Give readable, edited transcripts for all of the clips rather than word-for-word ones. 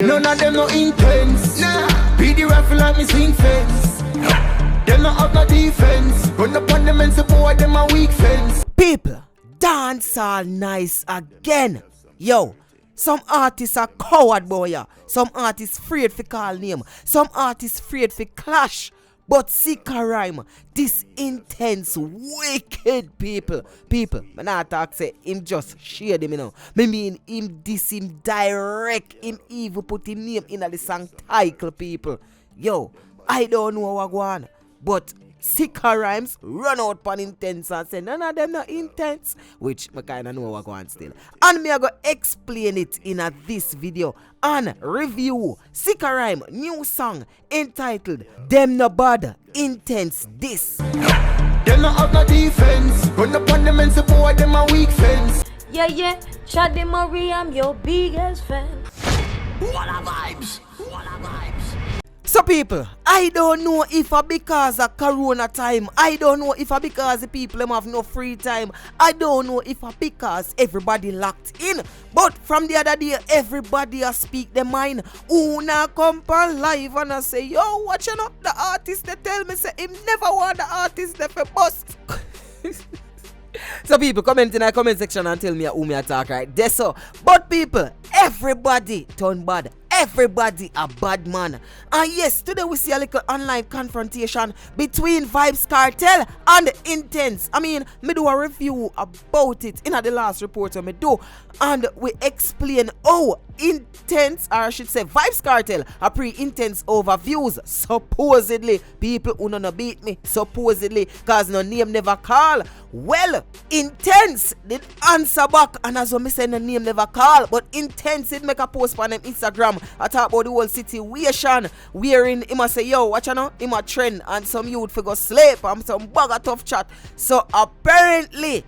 None of them no intense. Nah. Be the rifle like me swing fence. Them no have no defense. Run up on them and support them a weak fence. People, dance all nice again. Yo, some artists are coward boy. Yeah. Some artists afraid for call name. Some artists afraid for clash. But Sikka Rymes, this intense, wicked people. People, I not talk say him just share them, you know. Me mean him diss him direct. Him even put him name in the song title, people. Yo, I don't know what go on. But Sikka Rymes run out pan Intence and say none of them not intense. Which I kinda know what go on still. And me I go explain it in this video and review Sikka Rymes new song entitled Them No Bad Intence This. Them no have no defense. Run up on them and support them a weak fence. Yeah, Chaddy Marie, I'm your biggest fan. What a vibes. What a vibes. So people, I don't know if because of corona time, I don't know if because the people them have no free time, I don't know if because everybody locked in, but from the other day, everybody a speak their mind. Una come on live and I say, yo, watch you know, the artist they tell me say him never want the artist they for bust. So people comment in the comment section and tell me who me attack right there. So, but people, everybody turn bad. Everybody a bad man. And yes, today we see a little online confrontation between Vybz Kartel and Intence. I mean, me do a review about it in the last report me do. And we explain how Intence, or I should say Vybz Kartel, a pre-Intence overviews. Supposedly, people who no beat me. Supposedly, cause no name never call. Well, Intence did answer back, and as we say the name never call, but Intence did make a post on them Instagram. I talk about the whole situation wherein he must say, yo, watch you know, him a trend and some youth figure sleep and some bag of tough chat. So apparently,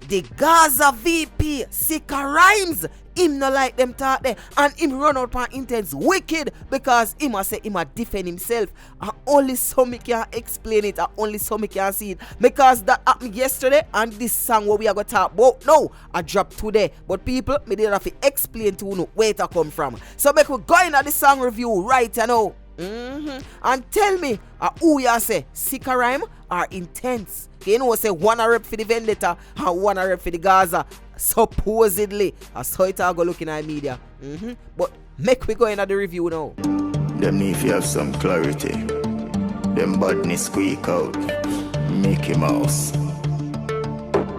the Gaza VP, Sikka Rymes, him no like them talk there and him run out on Intence wicked because him a say him a defend himself and only so me can explain it and only so me can see it because that happened yesterday and this song what we are going to talk about now I dropped today, but people me did have to explain to you where it come from. So make we go into the song review right now. And tell me who you say, Sikka Rymes or Intence? You know say one a rep for the Vendetta and one a rep for the Gaza. Supposedly, I saw it all go looking at media. But make we go into the review now. Them need to have some clarity. Them badness squeak out. Mickey Mouse.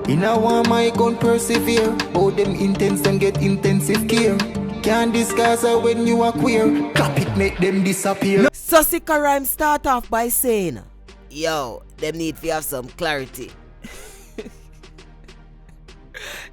In a one my gun persevere. Oh them intense and get intensive care. Can't disguise her when you are queer. Clap it make them disappear. So Sikka Rymes start off by saying, yo, them need to have some clarity.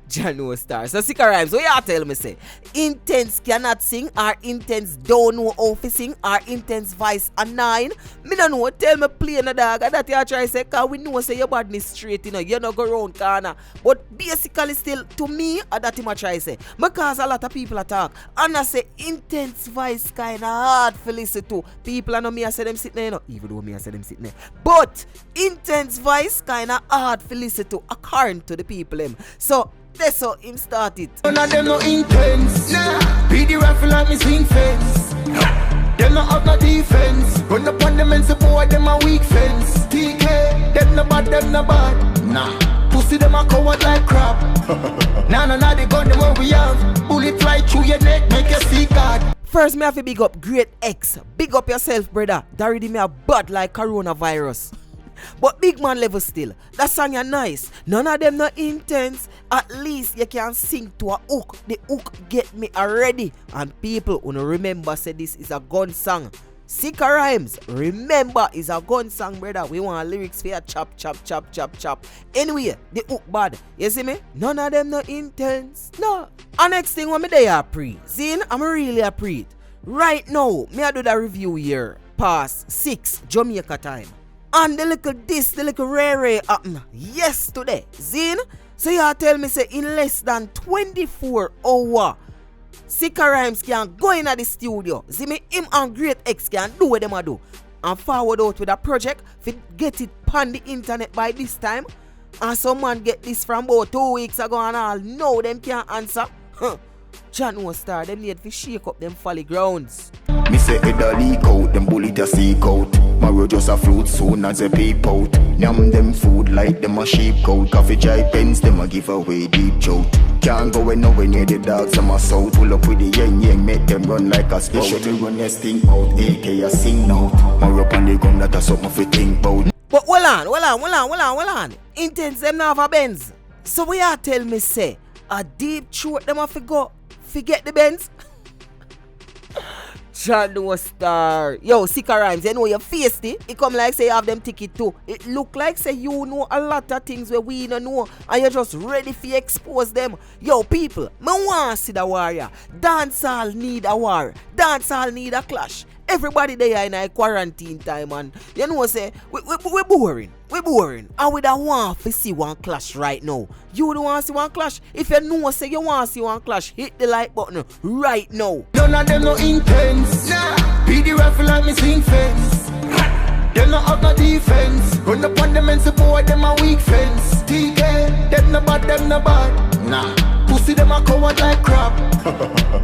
Jano Star. So Sikka Rymes, what you tell me say? Intence cannot sing or Intence don't know how to sing or Intence voice a 9. Me don't know. Tell me plain a dog. That you try say cause we know say your badness straight, you know. You don't go round corner. But basically still to me that him a try say. Because a lot of people attack. And I say Intence voice kinda hard for listen to. People I know me I say them sitting there, you know. Even though me I say them sitting there. But Intence voice kinda hard for listen to according to the people them. So that's how him started. None of them no intense. Nah. Be the rifle like me swing fence. Them no have no defense. Run up on them and support them a weak fence. TK, them no bad. Nah. Pussy them a coward like crap. Nah, they gun them what we have. Bullet fly through your neck, make you see God. First, me have to big up Great X. Big up yourself, brother. That really me a bad like coronavirus. But big man level still. That song is nice. None of them not intense. At least you can sing to a hook. The hook get me already. And people who remember say this is a gun song. Sikka Rymes, remember is a gun song, brother. We want lyrics for a chop. Anyway, the hook bad. You see me? None of them not intense. No. And next thing when me they are pre. Zine, I'm really a pre. Right now, me I do the review here. Past 6 Jamaica time. And the little rare happen yesterday. Zine, so you tell me say in less than 24 hours, Sikka Rymes can go in at the studio. See me, him and Great X can do what them a do. And forward out with a project, fi get it on the internet by this time. And some man get this from about 2 weeks ago and all. No, them can't answer. John was star, them need to shake up them folly grounds. Me say it a leak out, them bullet a seek out. Mario just a fruit soon as a peep out. Yam them food like them a sheep coat. Coffee chai pens, them a give away deep choke. Can't go nowhere near the dogs, I'm a south. Pull up with the yang, make them run like a spout. They should run your stink out, AK a sing out. Mario up on the gun, that a something fi think about. But hold on. Intence them now have a Benz. So we are tell me say, a deep throat them have to go, forget the Benz. Chaddy was star. Yo, Sikka Rymes, you know your face, it come like say you have them ticket too. It look like say you know a lot of things where we don't know and you're just ready to expose them. Yo, people, me want to see the warrior. Dancehall need a war. Dancehall need a clash. Everybody there in a quarantine time and you know say we boring. We boring. And we don't want to see one clash right now. You don't want to see one clash? If you know say you want to see one clash, hit the like button right now. None of them no intense. Nah. Be the rifle like me swing fence. Them no have no defense. Run up on them and support them a weak fence. TK, them no bad. Nah. Pussy them a coward like crap.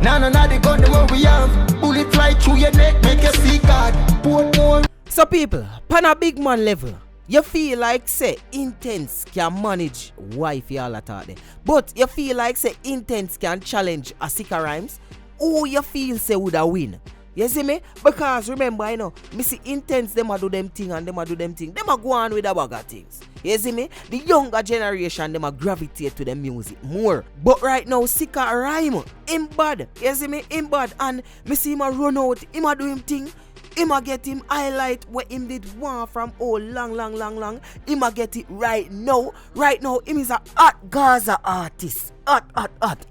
Nah, the gun them what we have. Bullet fly through your neck, make you see God. Put more. So people, pan a big man level, you feel like say Intence can manage wife y'all at there. But you feel like say Intence can challenge a Sikka Rymes. Who you feel say would a win? You see me? Because remember, I know, me see Intence, them a do them thing and them a do them thing. Them a go on with the bag of things. You see me? The younger generation, them a gravitate to the music more. But right now, Sikka Rymes, him bad. You see me? Him bad. And me see him a run out, him a do him thing. Him a get him highlight what him did want from long. Him a get it right now. Right now, him is a hot Gaza artist. Hot.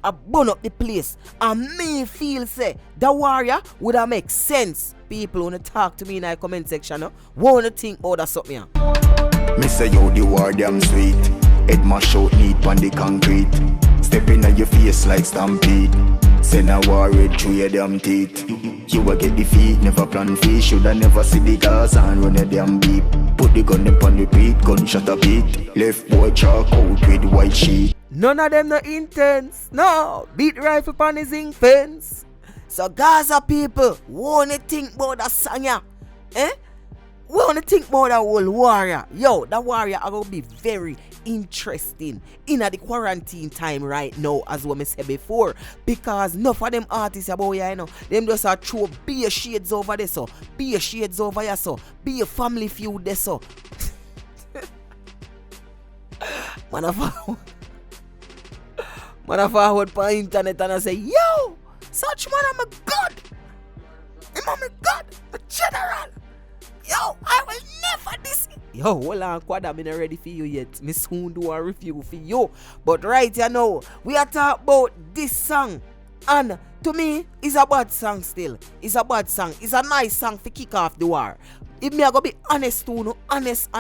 I burn up the place. And me feel say the warrior would have make sense. People wanna talk to me in the comment section. Wanna think about that something. Me say yo the war damn sweet. Head mash out neat on the concrete. Step in your face like stampede. Send a war red through your damn teeth. You will get defeat, never plan fish. Shoulda never see the gas and run a damn beep. Put the gun up on repeat, gunshot a beat. Left boy chalk out with white sheet. None of them no Intence. No, beat rifle on the zinc fence. So Gaza people, wanna think about that song ya? We wanna think about that whole warrior. Yo, that warrior are gonna be very interesting in the quarantine time right now, as what me said before, because enough of them artists about here, you know, them just are throw beer shades over there, so beer shades over here, so be a family feud there, so man I forward for internet and I say, yo, such man I'm a god, I'm a god, a general. Yo, I will never this. Yo, hold on, Quad, I'm not ready for you yet. Me soon do a review for you. But right here now, we are talking about this song. And to me, it's a bad song still. It's a bad song. It's a nice song to kick off the war. If me I go be honest to you, honest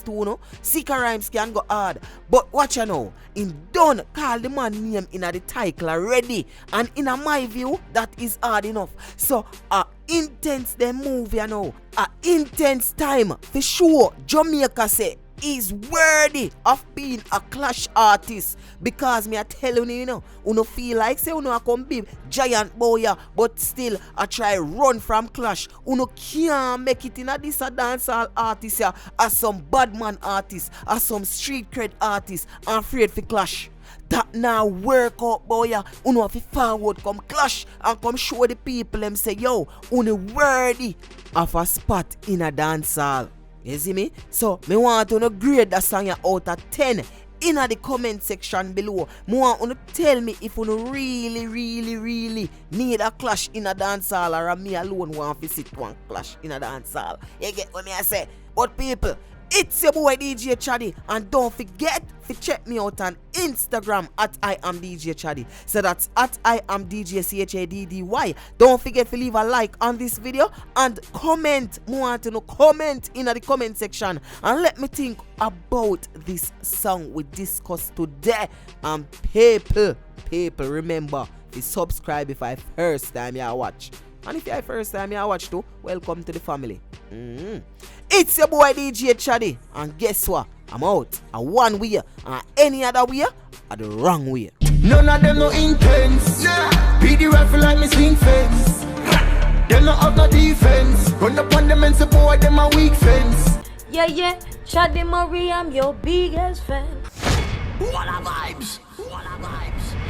to you, Sikka Rymes can go hard. But watch you now, in done call the man name in the title already. And in my view, that is hard enough. So Intence the movie you know. Intence time for sure. Jamaica say is worthy of being a clash artist, because me I tell you know, you feel like say you I come be giant boy, but still I try run from clash. You can't make it in a this a dancehall artist as some bad man artist, as some street cred artist, and afraid for clash. That now work out, boy. You have to forward, come clash and come show the people them say, yo, you worthy of a spot in a dancehall. You see me? So, me want to grade that song out of 10 in the comment section below. Me want to tell me if you really need a clash in a dancehall, or me alone want to sit one clash in a dancehall. You get what me I say? But people, it's your boy DJ Chaddy, and don't forget to check me out on Instagram at I am DJ Chaddy. So that's at I am DJ CHADDY. Don't forget to leave a like on this video and comment. I want to know, comment in the comment section and let me think about this song we discussed today. And people remember to subscribe if I first time you watch. And if you first time you watch too, welcome to the family. It's your boy DJ Chaddy, and guess what? I'm out. A one way, and any other way, are the wrong way. None of them no intense. Beat the rifle like me swing fence. Them no have no defense. Run up on them and support them a weak fence. Yeah, yeah, Chaddy Marie, I'm your biggest fan. What a vibes. What a vibes.